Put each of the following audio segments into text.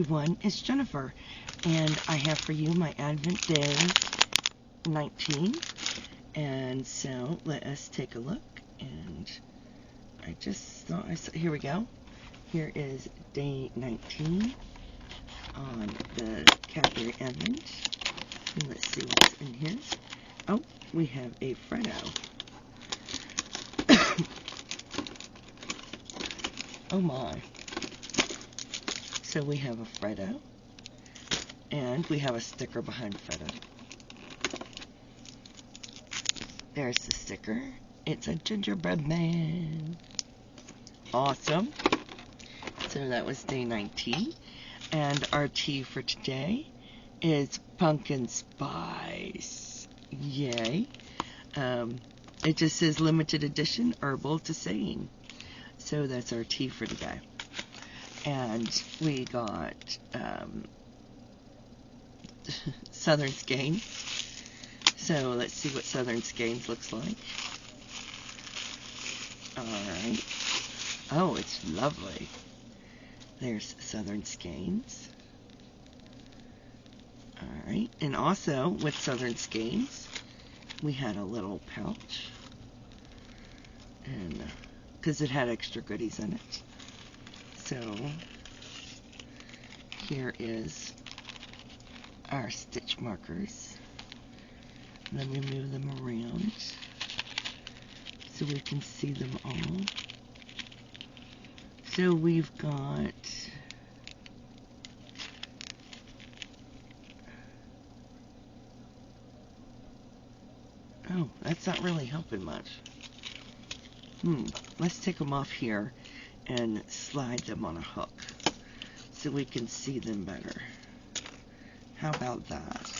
everyone, it's Jennifer, and I have for you my Advent Day 19, and so let us take a look, and I just thought here we go. Here is day 19 on the Kathi R Advent, and let's see what's in here. Oh, we have a Freddo. Oh my. So we have a Freddo, and we have a sticker behind Freddo. There's the sticker. It's a gingerbread man. Awesome. So that was day 19. And our tea for today is pumpkin spice. Yay. It just says limited edition herbal to saying. So that's our tea for today. And we got Southern Skeins. So let's see what Southern Skeins looks like. Alright. Oh, it's lovely. There's Southern Skeins. Alright. And also with Southern Skeins, we had a little pouch. And because it had extra goodies in it. So, here is our stitch markers. Let me move them around so we can see them all. So we've got oh, that's not really helping much. Let's take them off here and slide them on a hook so we can see them better. How about that?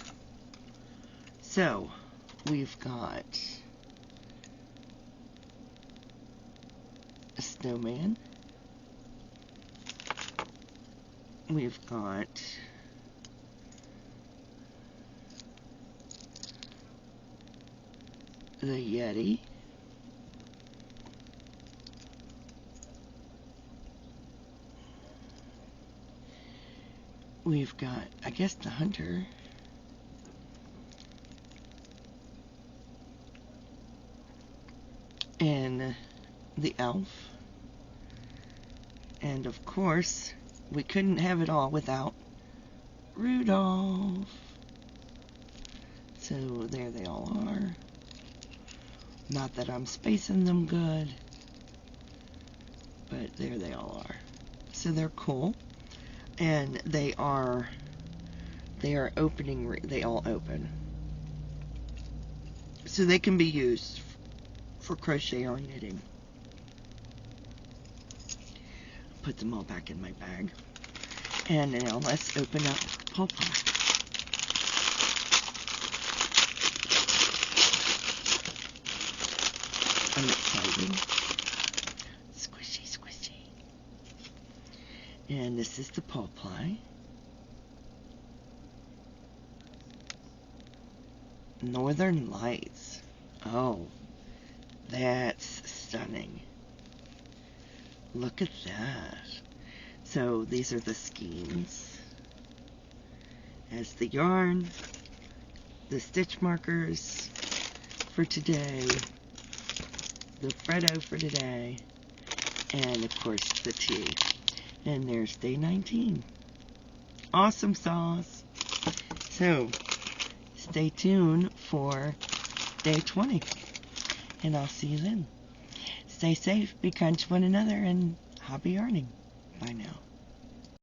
So, we've got a snowman. We've got the Yeti. We've got, I guess, the hunter. And the elf. And of course, we couldn't have it all without Rudolph. So there they all are. Not that I'm spacing them good, but there they all are. So they're cool. And they are opening, they all open. So they can be used for crochet or knitting. Put them all back in my bag. And now let's open up Paw Ply. I'm excited. Squishy, squishy. And this is the Paw Ply. Northern Lights. Oh, that's stunning. Look at that. So these are the skeins. As the yarn, the stitch markers for today, the Freddo for today, and of course the tea. And there's day 19. Awesome sauce. So, stay tuned for day 20. And I'll see you then. Stay safe, be kind to one another, and happy yarning. Bye now.